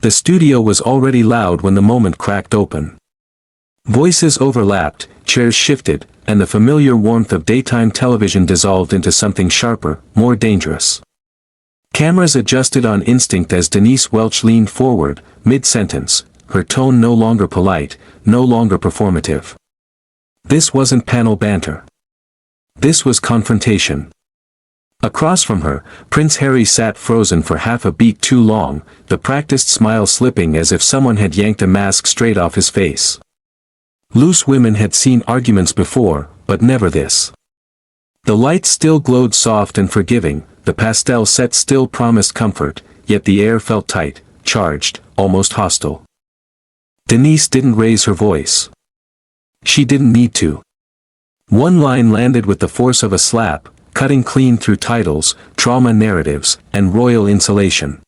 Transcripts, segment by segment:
The studio was already loud when the moment cracked open. Voices overlapped, chairs shifted, and the familiar warmth of daytime television dissolved into something sharper, more dangerous. Cameras adjusted on instinct as Denise Welch leaned forward, mid-sentence, her tone no longer polite, no longer performative. This wasn't panel banter. This was confrontation. Across from her, Prince Harry sat frozen for half a beat too long, the practiced smile slipping as if someone had yanked a mask straight off his face. Loose women had seen arguments before, but never this. The light still glowed soft and forgiving, the pastel set still promised comfort, yet the air felt tight, charged, almost hostile. Denise didn't raise her voice. She didn't need to. One line landed with the force of a slap, cutting clean through titles, trauma narratives, and royal insulation.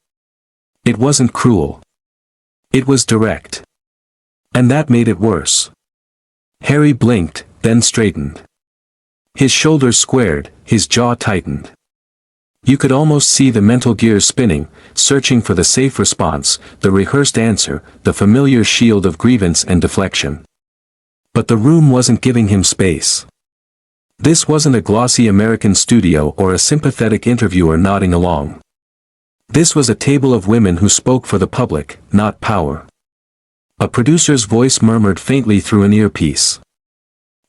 It wasn't cruel. It was direct. And that made it worse. Harry blinked, then straightened. His shoulders squared, his jaw tightened. You could almost see the mental gears spinning, searching for the safe response, the rehearsed answer, the familiar shield of grievance and deflection. But the room wasn't giving him space. This wasn't a glossy American studio or a sympathetic interviewer nodding along. This was a table of women who spoke for the public, not power. A producer's voice murmured faintly through an earpiece.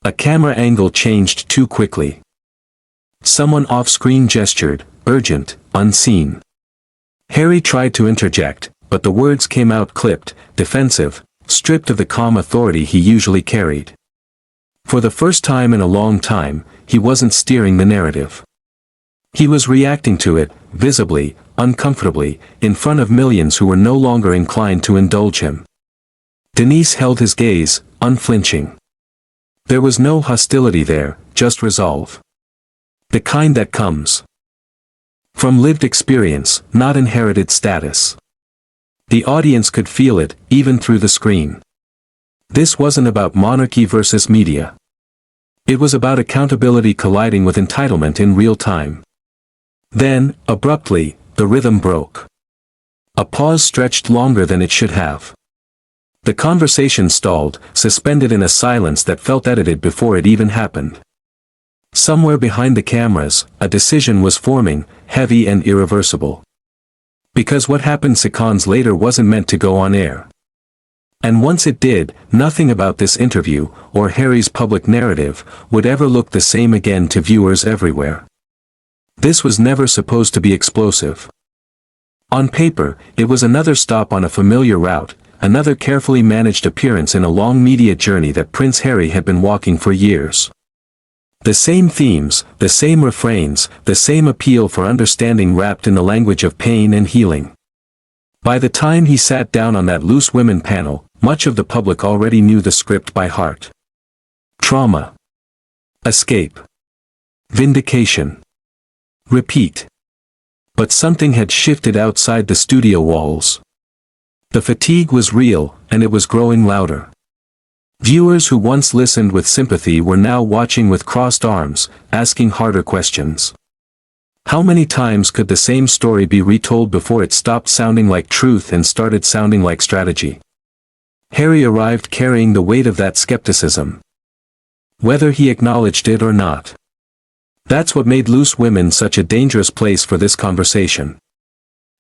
A camera angle changed too quickly. Someone off-screen gestured, urgent, unseen. Harry tried to interject, but the words came out clipped, defensive, stripped of the calm authority he usually carried. For the first time in a long time, he wasn't steering the narrative. He was reacting to it, visibly, uncomfortably, in front of millions who were no longer inclined to indulge him. Denise held his gaze, unflinching. There was no hostility there, just resolve. The kind that comes from lived experience, not inherited status. The audience could feel it, even through the screen. This wasn't about monarchy versus media. It was about accountability colliding with entitlement in real time. Then, abruptly, the rhythm broke. A pause stretched longer than it should have. The conversation stalled, suspended in a silence that felt edited before it even happened. Somewhere behind the cameras, a decision was forming, heavy and irreversible. Because what happened seconds later wasn't meant to go on air. And once it did, nothing about this interview, or Harry's public narrative, would ever look the same again to viewers everywhere. This was never supposed to be explosive. On paper, it was another stop on a familiar route, another carefully managed appearance in a long media journey that Prince Harry had been walking for years. The same themes, the same refrains, the same appeal for understanding wrapped in the language of pain and healing. By the time he sat down on that loose women panel, much of the public already knew the script by heart. Trauma. Escape. Vindication. Repeat. But something had shifted outside the studio walls. The fatigue was real, and it was growing louder. Viewers who once listened with sympathy were now watching with crossed arms, asking harder questions. How many times could the same story be retold before it stopped sounding like truth and started sounding like strategy? Harry arrived carrying the weight of that skepticism. Whether he acknowledged it or not. That's what made Loose Women such a dangerous place for this conversation.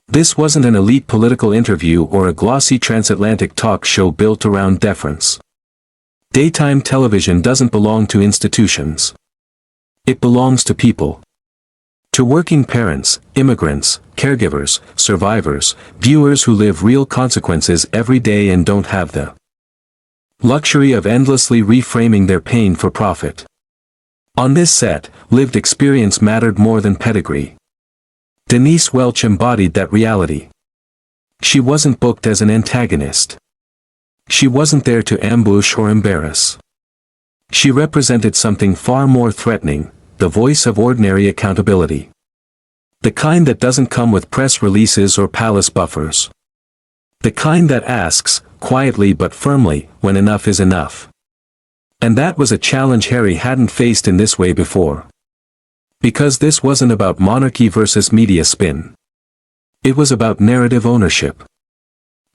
This wasn't an elite political interview or a glossy transatlantic talk show built around deference. Daytime television doesn't belong to institutions. It belongs to people. To working parents, immigrants, caregivers, survivors, viewers who live real consequences every day and don't have the luxury of endlessly reframing their pain for profit. On this set, lived experience mattered more than pedigree. Denise Welch embodied that reality. She wasn't booked as an antagonist. She wasn't there to ambush or embarrass. She represented something far more threatening, the voice of ordinary accountability. The kind that doesn't come with press releases or palace buffers. The kind that asks, quietly but firmly, when enough is enough. And that was a challenge Harry hadn't faced in this way before. Because this wasn't about monarchy versus media spin. It was about narrative ownership.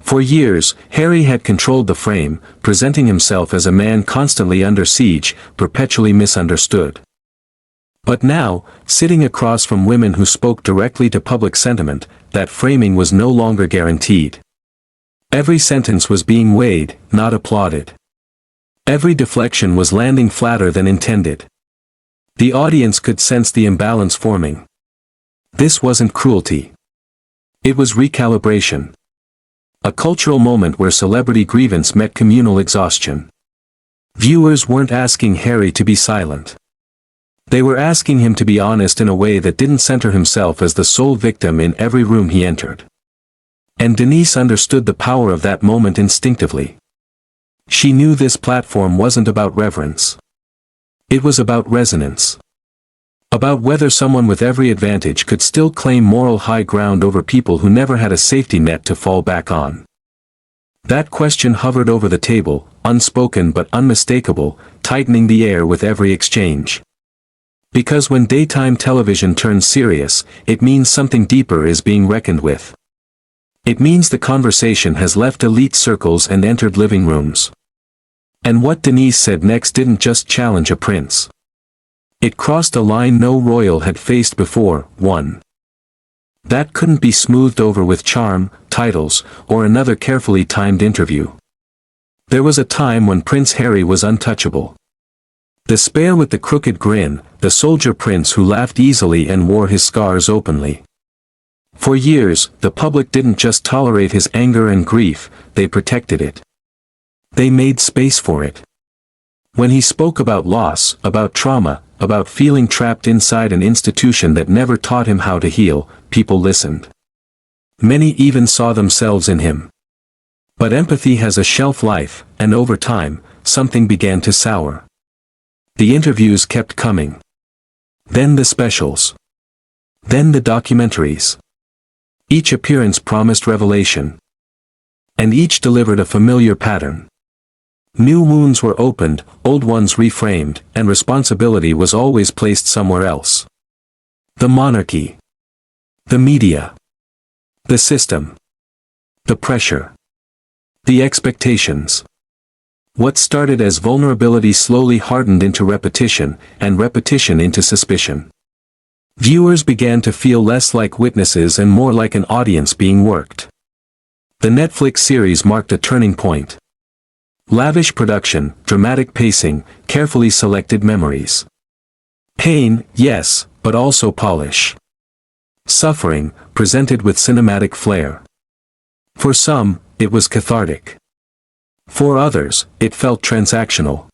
For years, Harry had controlled the frame, presenting himself as a man constantly under siege, perpetually misunderstood. But now, sitting across from women who spoke directly to public sentiment, that framing was no longer guaranteed. Every sentence was being weighed, not applauded. Every deflection was landing flatter than intended. The audience could sense the imbalance forming. This wasn't cruelty. It was recalibration. A cultural moment where celebrity grievance met communal exhaustion. Viewers weren't asking Harry to be silent. They were asking him to be honest in a way that didn't center himself as the sole victim in every room he entered. And Denise understood the power of that moment instinctively. She knew this platform wasn't about reverence. It was about resonance. About whether someone with every advantage could still claim moral high ground over people who never had a safety net to fall back on. That question hovered over the table, unspoken but unmistakable, tightening the air with every exchange. Because when daytime television turns serious, it means something deeper is being reckoned with. It means the conversation has left elite circles and entered living rooms. And what Denise said next didn't just challenge a prince. It crossed a line no royal had faced before, one that couldn't be smoothed over with charm, titles, or another carefully timed interview. There was a time when Prince Harry was untouchable. The spare with the crooked grin, the soldier prince who laughed easily and wore his scars openly. For years, the public didn't just tolerate his anger and grief, they protected it. They made space for it. When he spoke about loss, about trauma, about feeling trapped inside an institution that never taught him how to heal, people listened. Many even saw themselves in him. But empathy has a shelf life, and over time, something began to sour. The interviews kept coming. Then the specials. Then the documentaries. Each appearance promised revelation. And each delivered a familiar pattern. New wounds were opened, old ones reframed, and responsibility was always placed somewhere else. The monarchy. The media. The system. The pressure. The expectations. What started as vulnerability slowly hardened into repetition, and repetition into suspicion. Viewers began to feel less like witnesses and more like an audience being worked. The Netflix series marked a turning point. Lavish production, dramatic pacing, carefully selected memories. Pain, yes, but also polish. Suffering, presented with cinematic flair. For some, it was cathartic. For others, it felt transactional.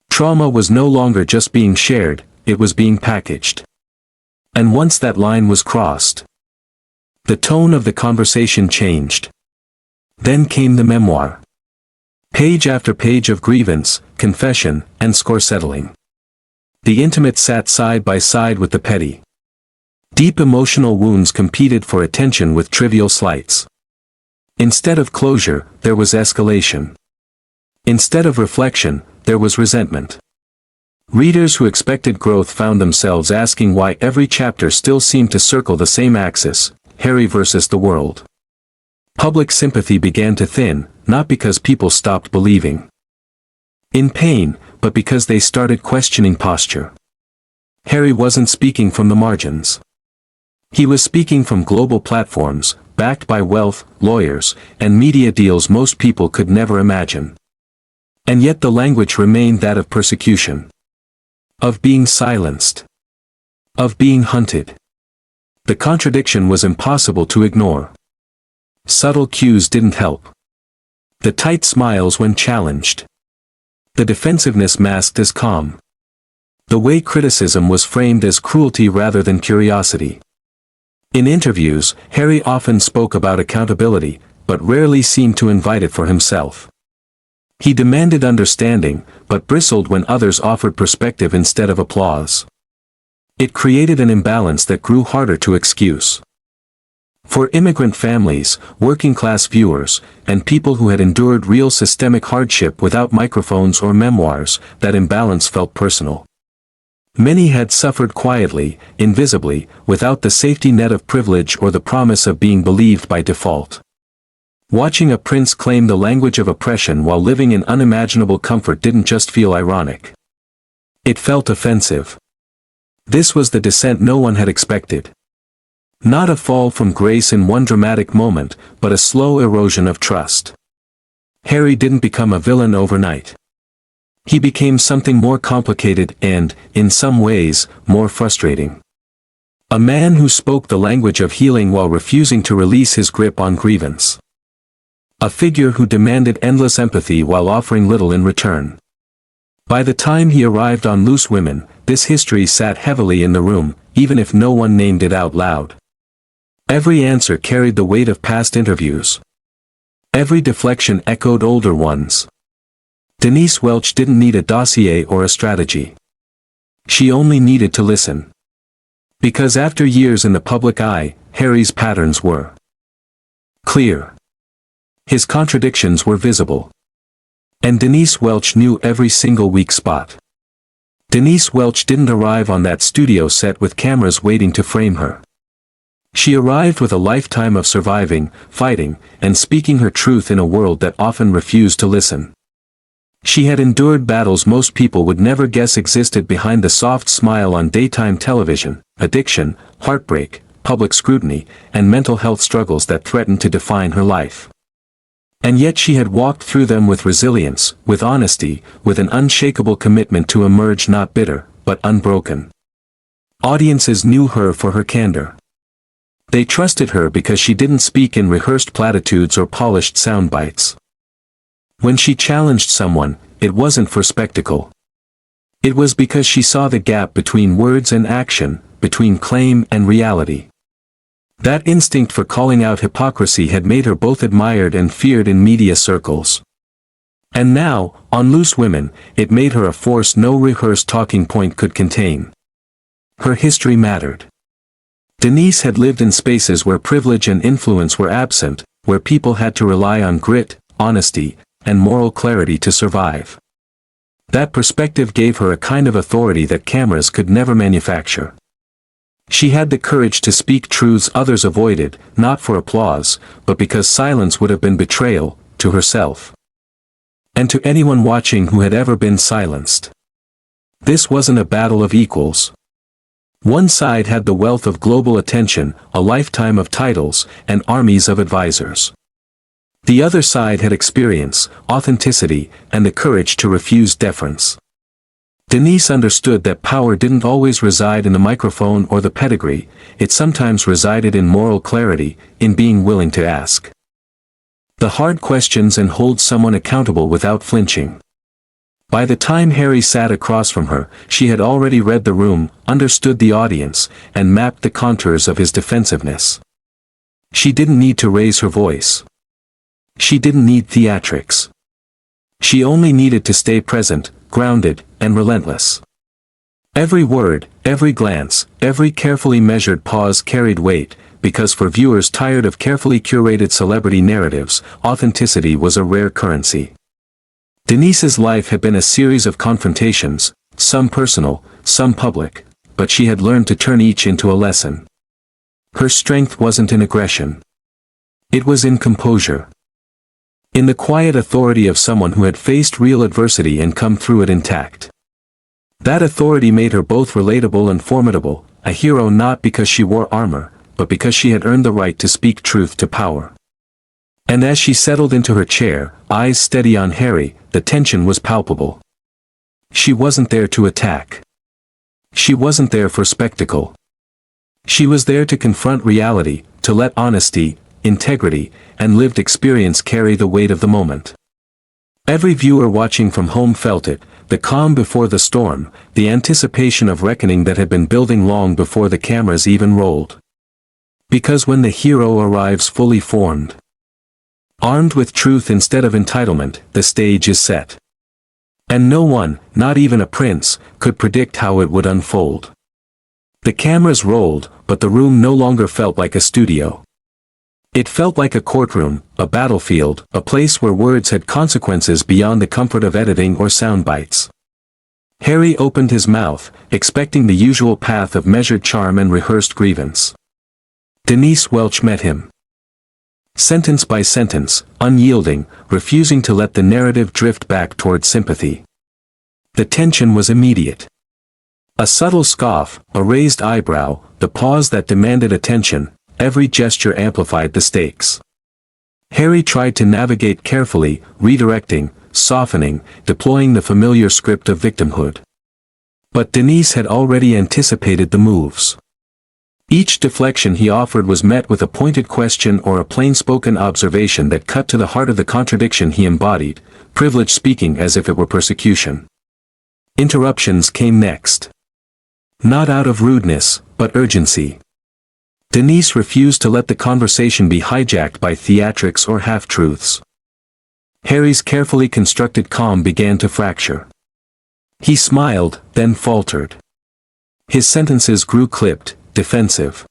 Trauma was no longer just being shared, it was being packaged. And once that line was crossed, the tone of the conversation changed. Then came the memoir. Page after page of grievance, confession, and score settling. The intimate sat side by side with the petty. Deep emotional wounds competed for attention with trivial slights. Instead of closure, there was escalation. Instead of reflection, there was resentment. Readers who expected growth found themselves asking why every chapter still seemed to circle the same axis, Harry versus the world. Public sympathy began to thin, not because people stopped believing in pain, but because they started questioning posture. Harry wasn't speaking from the margins. He was speaking from global platforms, backed by wealth, lawyers, and media deals most people could never imagine. And yet the language remained that of persecution. Of being silenced. Of being hunted. The contradiction was impossible to ignore. Subtle cues didn't help. The tight smiles when challenged. The defensiveness masked as calm. The way criticism was framed as cruelty rather than curiosity. In interviews, Harry often spoke about accountability, but rarely seemed to invite it for himself. He demanded understanding, but bristled when others offered perspective instead of applause. It created an imbalance that grew harder to excuse. For immigrant families, working-class viewers, and people who had endured real systemic hardship without microphones or memoirs, that imbalance felt personal. Many had suffered quietly, invisibly, without the safety net of privilege or the promise of being believed by default. Watching a prince claim the language of oppression while living in unimaginable comfort didn't just feel ironic. It felt offensive. This was the descent no one had expected. Not a fall from grace in one dramatic moment, but a slow erosion of trust. Harry didn't become a villain overnight. He became something more complicated and, in some ways, more frustrating. A man who spoke the language of healing while refusing to release his grip on grievance. A figure who demanded endless empathy while offering little in return. By the time he arrived on Loose Women, this history sat heavily in the room, even if no one named it out loud. Every answer carried the weight of past interviews. Every deflection echoed older ones. Denise Welch didn't need a dossier or a strategy. She only needed to listen. Because after years in the public eye, Harry's patterns were clear. His contradictions were visible. And Denise Welch knew every single weak spot. Denise Welch didn't arrive on that studio set with cameras waiting to frame her. She arrived with a lifetime of surviving, fighting, and speaking her truth in a world that often refused to listen. She had endured battles most people would never guess existed behind the soft smile on daytime television: addiction, heartbreak, public scrutiny, and mental health struggles that threatened to define her life. And yet she had walked through them with resilience, with honesty, with an unshakable commitment to emerge not bitter, but unbroken. Audiences knew her for her candor. They trusted her because she didn't speak in rehearsed platitudes or polished sound bites. When she challenged someone, it wasn't for spectacle. It was because she saw the gap between words and action, between claim and reality. That instinct for calling out hypocrisy had made her both admired and feared in media circles. And now, on Loose Women, it made her a force no rehearsed talking point could contain. Her history mattered. Denise had lived in spaces where privilege and influence were absent, where people had to rely on grit, honesty, and moral clarity to survive. That perspective gave her a kind of authority that cameras could never manufacture. She had the courage to speak truths others avoided, not for applause, but because silence would have been betrayal, to herself. And to anyone watching who had ever been silenced. This wasn't a battle of equals. One side had the wealth of global attention, a lifetime of titles, and armies of advisors. The other side had experience, authenticity, and the courage to refuse deference. Denise understood that power didn't always reside in the microphone or the pedigree, it sometimes resided in moral clarity, in being willing to ask the hard questions and hold someone accountable without flinching. By the time Harry sat across from her, she had already read the room, understood the audience, and mapped the contours of his defensiveness. She didn't need to raise her voice. She didn't need theatrics. She only needed to stay present, grounded, and relentless. Every word, every glance, every carefully measured pause carried weight, because for viewers tired of carefully curated celebrity narratives, authenticity was a rare currency. Denise's life had been a series of confrontations, some personal, some public, but she had learned to turn each into a lesson. Her strength wasn't in aggression. It was in composure. In the quiet authority of someone who had faced real adversity and come through it intact. That authority made her both relatable and formidable, a hero not because she wore armor, but because she had earned the right to speak truth to power. And as she settled into her chair, eyes steady on Harry, the tension was palpable. She wasn't there to attack. She wasn't there for spectacle. She was there to confront reality, to let honesty, integrity, and lived experience carry the weight of the moment. Every viewer watching from home felt it, the calm before the storm, the anticipation of reckoning that had been building long before the cameras even rolled. Because when the hero arrives fully formed, armed with truth instead of entitlement, the stage is set. And no one, not even a prince, could predict how it would unfold. The cameras rolled, but the room no longer felt like a studio. It felt like a courtroom, a battlefield, a place where words had consequences beyond the comfort of editing or sound bites. Harry opened his mouth, expecting the usual path of measured charm and rehearsed grievance. Denise Welch met him. Sentence by sentence, unyielding, refusing to let the narrative drift back toward sympathy. The tension was immediate. A subtle scoff, a raised eyebrow, the pause that demanded attention, every gesture amplified the stakes. Harry tried to navigate carefully, redirecting, softening, deploying the familiar script of victimhood. But Denise had already anticipated the moves. Each deflection he offered was met with a pointed question or a plain-spoken observation that cut to the heart of the contradiction he embodied, privilege speaking as if it were persecution. Interruptions came next. Not out of rudeness, but urgency. Denise refused to let the conversation be hijacked by theatrics or half-truths. Harry's carefully constructed calm began to fracture. He smiled, then faltered. His sentences grew clipped, defensive.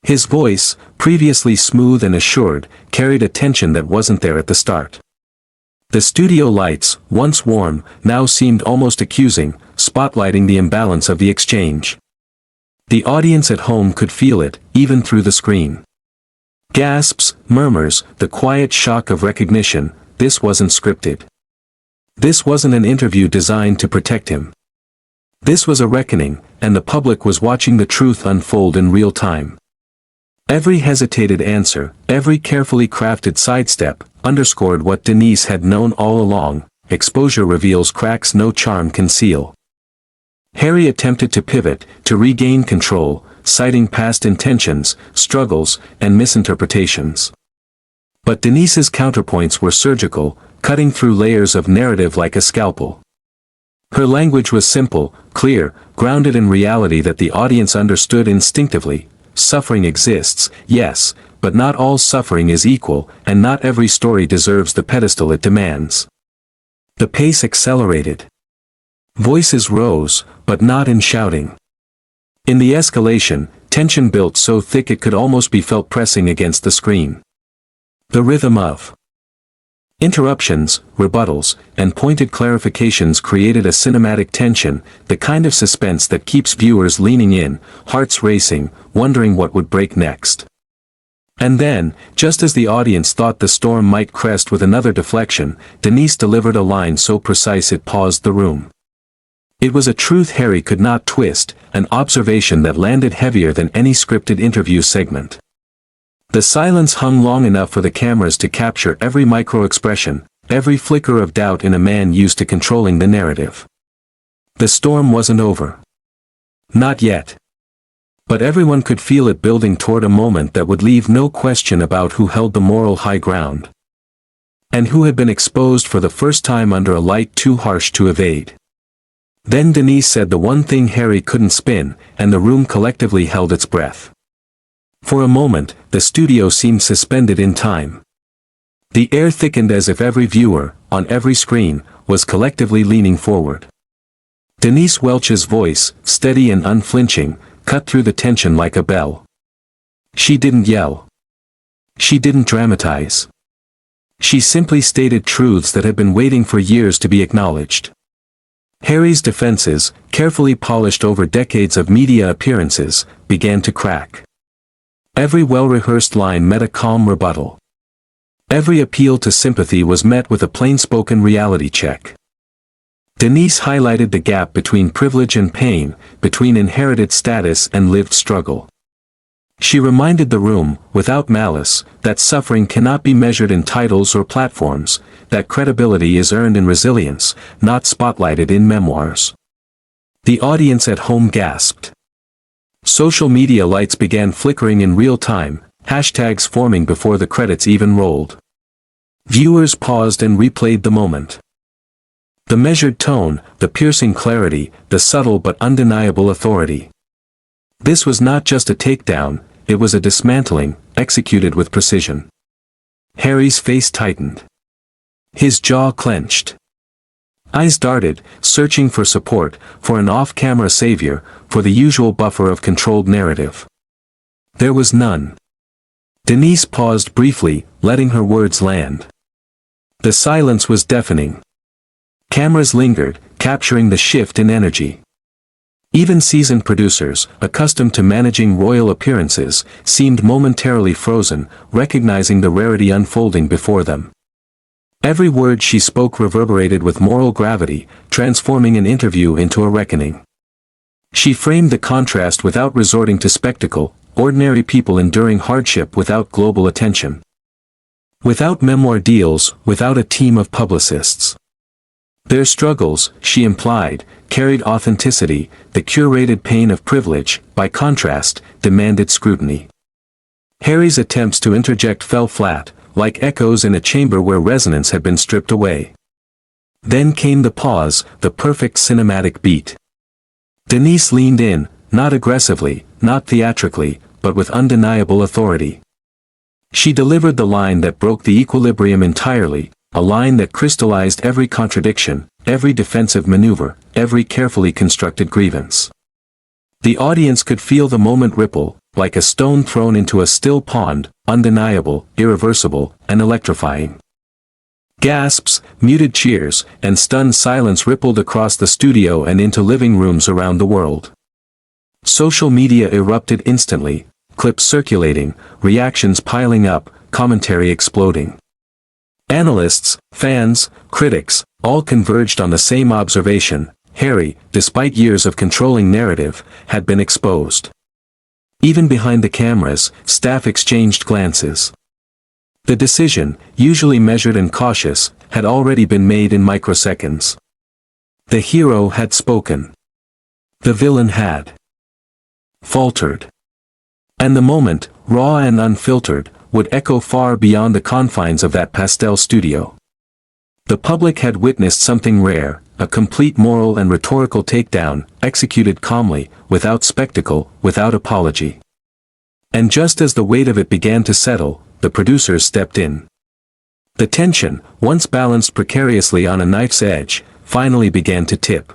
His voice, previously smooth and assured, carried a tension that wasn't there at the start. The studio lights, once warm, now seemed almost accusing, spotlighting the imbalance of the exchange. The audience at home could feel it, even through the screen. Gasps, murmurs, the quiet shock of recognition, this wasn't scripted. This wasn't an interview designed to protect him. This was a reckoning, and the public was watching the truth unfold in real time. Every hesitated answer, every carefully crafted sidestep, underscored what Denise had known all along: exposure reveals cracks no charm can seal. Harry attempted to pivot, to regain control, citing past intentions, struggles, and misinterpretations. But Denise's counterpoints were surgical, cutting through layers of narrative like a scalpel. Her language was simple, clear, grounded in reality that the audience understood instinctively. Suffering exists, yes, but not all suffering is equal, and not every story deserves the pedestal it demands. The pace accelerated. Voices rose, but not in shouting. In the escalation, tension built so thick it could almost be felt pressing against the screen. The rhythm of interruptions, rebuttals, and pointed clarifications created a cinematic tension, the kind of suspense that keeps viewers leaning in, hearts racing, wondering what would break next. And then, just as the audience thought the storm might crest with another deflection, Denise delivered a line so precise it paused the room. It was a truth Harry could not twist, an observation that landed heavier than any scripted interview segment. The silence hung long enough for the cameras to capture every micro-expression, every flicker of doubt in a man used to controlling the narrative. The storm wasn't over. Not yet. But everyone could feel it building toward a moment that would leave no question about who held the moral high ground. And who had been exposed for the first time under a light too harsh to evade. Then Denise said the one thing Harry couldn't spin, and the room collectively held its breath. For a moment, the studio seemed suspended in time. The air thickened as if every viewer, on every screen, was collectively leaning forward. Denise Welch's voice, steady and unflinching, cut through the tension like a bell. She didn't yell. She didn't dramatize. She simply stated truths that had been waiting for years to be acknowledged. Harry's defenses, carefully polished over decades of media appearances, began to crack. Every well-rehearsed line met a calm rebuttal. Every appeal to sympathy was met with a plain-spoken reality check. Denise highlighted the gap between privilege and pain, between inherited status and lived struggle. She reminded the room, without malice, that suffering cannot be measured in titles or platforms, that credibility is earned in resilience, not spotlighted in memoirs. The audience at home gasped. Social media lights began flickering in real time, hashtags forming before the credits even rolled. Viewers paused and replayed the moment. The measured tone, the piercing clarity, the subtle but undeniable authority. This was not just a takedown, it was a dismantling, executed with precision. Harry's face tightened. His jaw clenched. Eyes darted, searching for support, for an off-camera savior, for the usual buffer of controlled narrative. There was none. Denise paused briefly, letting her words land. The silence was deafening. Cameras lingered, capturing the shift in energy. Even seasoned producers, accustomed to managing royal appearances, seemed momentarily frozen, recognizing the rarity unfolding before them. Every word she spoke reverberated with moral gravity, transforming an interview into a reckoning. She framed the contrast without resorting to spectacle, ordinary people enduring hardship without global attention. Without memoir deals, without a team of publicists. Their struggles, she implied, carried authenticity, the curated pain of privilege, by contrast, demanded scrutiny. Harry's attempts to interject fell flat, like echoes in a chamber where resonance had been stripped away. Then came the pause, the perfect cinematic beat. Denise leaned in, not aggressively, not theatrically, but with undeniable authority. She delivered the line that broke the equilibrium entirely, a line that crystallized every contradiction, every defensive maneuver, every carefully constructed grievance. The audience could feel the moment ripple, like a stone thrown into a still pond, undeniable, irreversible, and electrifying. Gasps, muted cheers, and stunned silence rippled across the studio and into living rooms around the world. Social media erupted instantly, clips circulating, reactions piling up, commentary exploding. Analysts, fans, critics, all converged on the same observation: Harry, despite years of controlling narrative, had been exposed. Even behind the cameras, staff exchanged glances. The decision, usually measured and cautious, had already been made in microseconds. The hero had spoken. The villain had faltered. And the moment, raw and unfiltered, would echo far beyond the confines of that pastel studio. The public had witnessed something rare, a complete moral and rhetorical takedown, executed calmly, without spectacle, without apology. And just as the weight of it began to settle, the producers stepped in. The tension, once balanced precariously on a knife's edge, finally began to tip.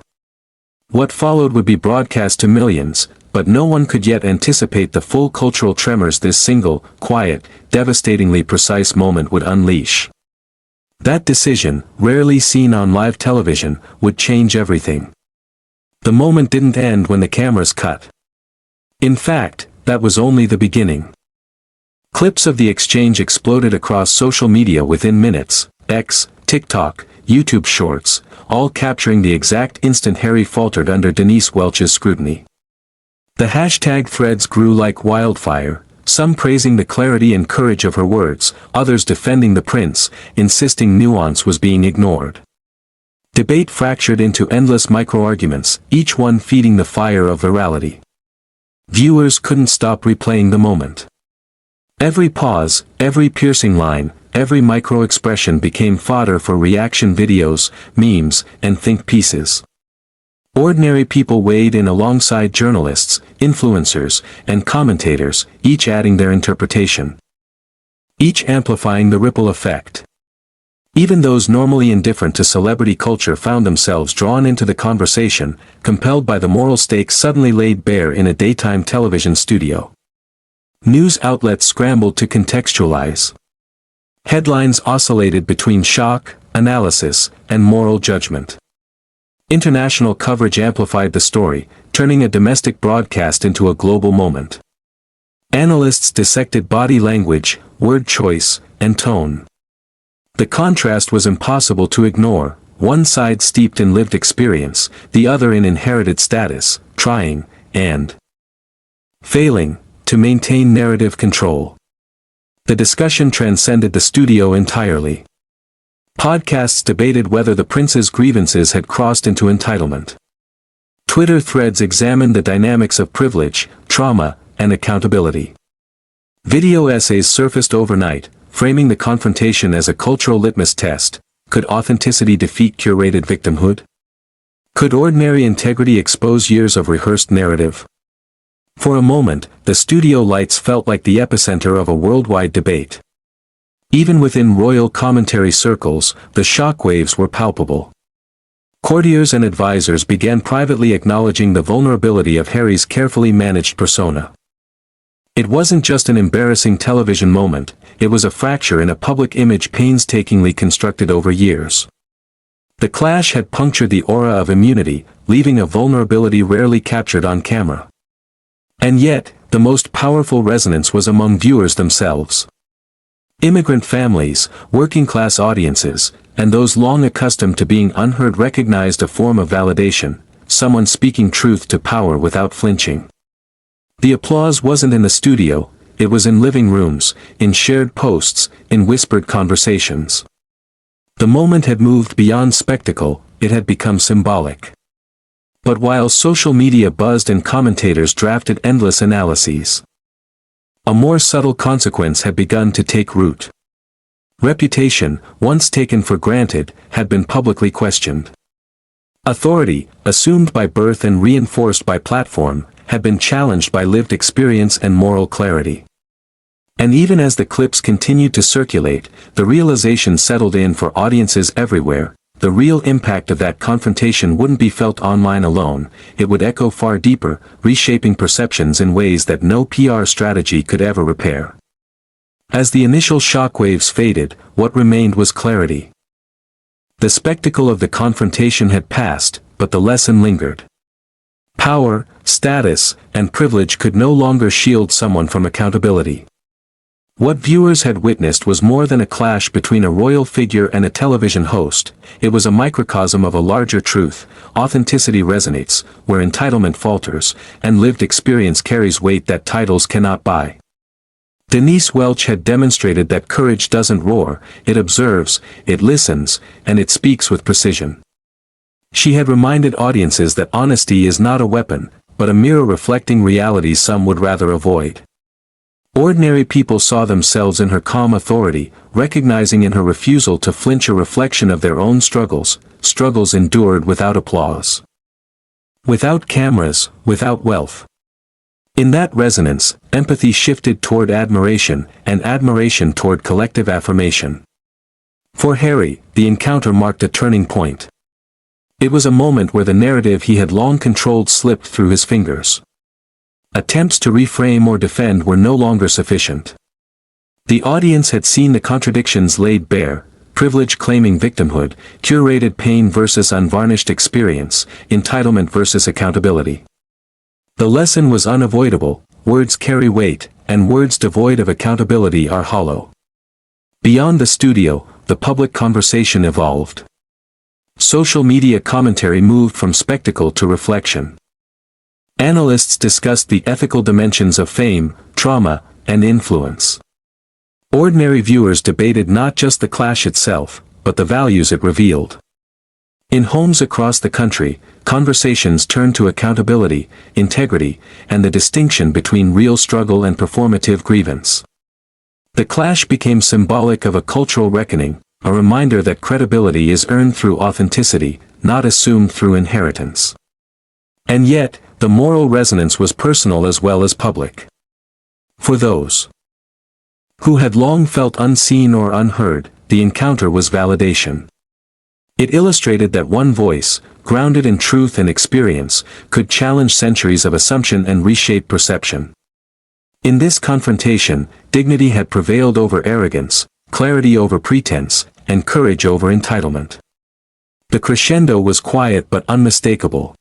What followed would be broadcast to millions, but no one could yet anticipate the full cultural tremors this single, quiet, devastatingly precise moment would unleash. That decision, rarely seen on live television, would change everything. The moment didn't end when the cameras cut. In fact, that was only the beginning. Clips of the exchange exploded across social media within minutes: X, TikTok, YouTube Shorts, all capturing the exact instant Harry faltered under Denise Welch's scrutiny. The hashtag threads grew like wildfire, some praising the clarity and courage of her words, others defending the prince, insisting nuance was being ignored. Debate fractured into endless micro-arguments, each one feeding the fire of virality. Viewers couldn't stop replaying the moment. Every pause, every piercing line, every micro-expression became fodder for reaction videos, memes, and think pieces. Ordinary people weighed in alongside journalists, influencers, and commentators, each adding their interpretation. Each amplifying the ripple effect. Even those normally indifferent to celebrity culture found themselves drawn into the conversation, compelled by the moral stakes suddenly laid bare in a daytime television studio. News outlets scrambled to contextualize. Headlines oscillated between shock, analysis, and moral judgment. International coverage amplified the story, turning a domestic broadcast into a global moment. Analysts dissected body language, word choice, and tone. The contrast was impossible to ignore, one side steeped in lived experience, the other in inherited status, trying, and failing, to maintain narrative control. The discussion transcended the studio entirely. Podcasts debated whether the prince's grievances had crossed into entitlement. Twitter threads examined the dynamics of privilege, trauma, and accountability. Video essays surfaced overnight, framing the confrontation as a cultural litmus test. Could authenticity defeat curated victimhood? Could ordinary integrity expose years of rehearsed narrative? For a moment, the studio lights felt like the epicenter of a worldwide debate. Even within royal commentary circles, the shockwaves were palpable. Courtiers and advisors began privately acknowledging the vulnerability of Harry's carefully managed persona. It wasn't just an embarrassing television moment, it was a fracture in a public image painstakingly constructed over years. The clash had punctured the aura of immunity, leaving a vulnerability rarely captured on camera. And yet, the most powerful resonance was among viewers themselves. Immigrant families, working-class audiences, and those long accustomed to being unheard recognized a form of validation, someone speaking truth to power without flinching. The applause wasn't in the studio, it was in living rooms, in shared posts, in whispered conversations. The moment had moved beyond spectacle, it had become symbolic. But while social media buzzed and commentators drafted endless analyses, a more subtle consequence had begun to take root. Reputation, once taken for granted, had been publicly questioned. Authority, assumed by birth and reinforced by platform, had been challenged by lived experience and moral clarity. And even as the clips continued to circulate, the realization settled in for audiences everywhere: the real impact of that confrontation wouldn't be felt online alone, it would echo far deeper, reshaping perceptions in ways that no PR strategy could ever repair. As the initial shockwaves faded, what remained was clarity. The spectacle of the confrontation had passed, but the lesson lingered. Power, status, and privilege could no longer shield someone from accountability. What viewers had witnessed was more than a clash between a royal figure and a television host, it was a microcosm of a larger truth: authenticity resonates where entitlement falters, and lived experience carries weight that titles cannot buy. Denise Welch had demonstrated that courage doesn't roar, it observes, it listens, and it speaks with precision. She had reminded audiences that honesty is not a weapon, but a mirror reflecting realities some would rather avoid. Ordinary people saw themselves in her calm authority, recognizing in her refusal to flinch a reflection of their own struggles, struggles endured without applause, without cameras, without wealth. In that resonance, empathy shifted toward admiration, and admiration toward collective affirmation. For Harry, the encounter marked a turning point. It was a moment where the narrative he had long controlled slipped through his fingers. Attempts to reframe or defend were no longer sufficient. The audience had seen the contradictions laid bare: privilege claiming victimhood, curated pain versus unvarnished experience, entitlement versus accountability. The lesson was unavoidable: words carry weight, and words devoid of accountability are hollow. Beyond the studio, the public conversation evolved. Social media commentary moved from spectacle to reflection. Analysts discussed the ethical dimensions of fame, trauma, and influence. Ordinary viewers debated not just the clash itself, but the values it revealed. In homes across the country, conversations turned to accountability, integrity, and the distinction between real struggle and performative grievance. The clash became symbolic of a cultural reckoning, a reminder that credibility is earned through authenticity, not assumed through inheritance. And yet, the moral resonance was personal as well as public. For those who had long felt unseen or unheard, the encounter was validation. It illustrated that one voice, grounded in truth and experience, could challenge centuries of assumption and reshape perception. In this confrontation, dignity had prevailed over arrogance, clarity over pretense, and courage over entitlement. The crescendo was quiet but unmistakable.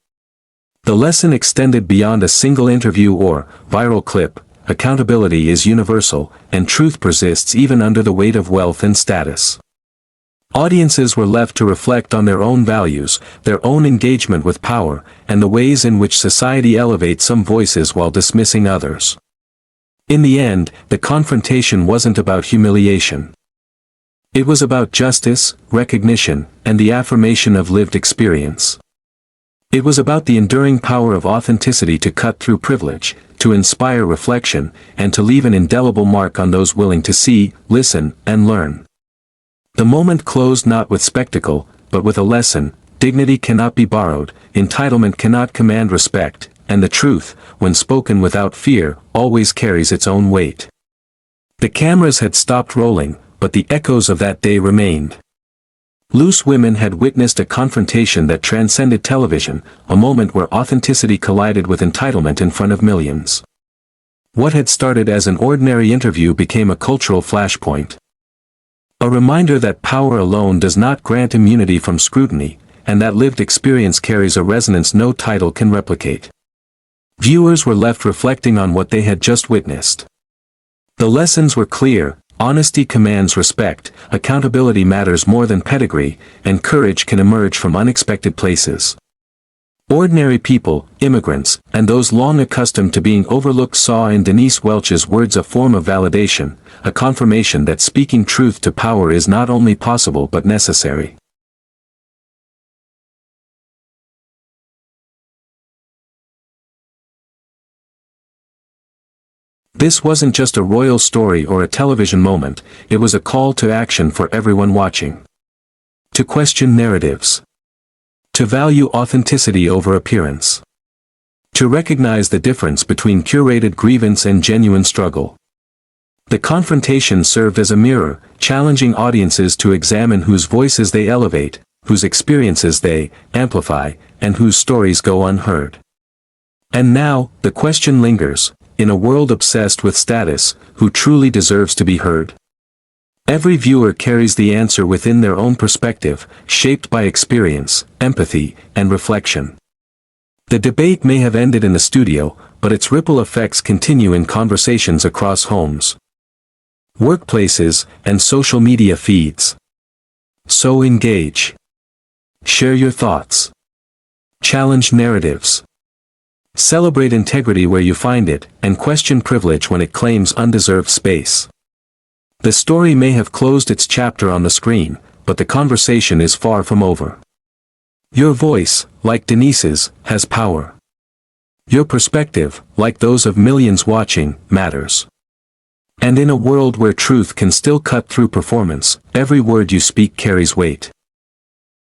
The lesson extended beyond a single interview or viral clip: accountability is universal, and truth persists even under the weight of wealth and status. Audiences were left to reflect on their own values, their own engagement with power, and the ways in which society elevates some voices while dismissing others. In the end, the confrontation wasn't about humiliation. It was about justice, recognition, and the affirmation of lived experience. It was about the enduring power of authenticity to cut through privilege, to inspire reflection, and to leave an indelible mark on those willing to see, listen, and learn. The moment closed not with spectacle, but with a lesson: dignity cannot be borrowed, entitlement cannot command respect, and the truth, when spoken without fear, always carries its own weight. The cameras had stopped rolling, but the echoes of that day remained. Loose women had witnessed a confrontation that transcended television, a moment where authenticity collided with entitlement in front of millions. What had started as an ordinary interview became a cultural flashpoint. A reminder that power alone does not grant immunity from scrutiny, and that lived experience carries a resonance no title can replicate. Viewers were left reflecting on what they had just witnessed. The lessons were clear: honesty commands respect, accountability matters more than pedigree, and courage can emerge from unexpected places. Ordinary people, immigrants, and those long accustomed to being overlooked saw in Denise Welch's words a form of validation, a confirmation that speaking truth to power is not only possible but necessary. This wasn't just a royal story or a television moment, it was a call to action for everyone watching. To question narratives. To value authenticity over appearance. To recognize the difference between curated grievance and genuine struggle. The confrontation served as a mirror, challenging audiences to examine whose voices they elevate, whose experiences they amplify, and whose stories go unheard. And now, the question lingers: in a world obsessed with status, who truly deserves to be heard? Every viewer carries the answer within their own perspective, shaped by experience, empathy, and reflection. The debate may have ended in the studio, but its ripple effects continue in conversations across homes, workplaces, and social media feeds. So engage. Share your thoughts. Challenge narratives. Celebrate integrity where you find it, and question privilege when it claims undeserved space. The story may have closed its chapter on the screen, but the conversation is far from over. Your voice, like Denise's, has power. Your perspective, like those of millions watching, matters. And in a world where truth can still cut through performance, every word you speak carries weight.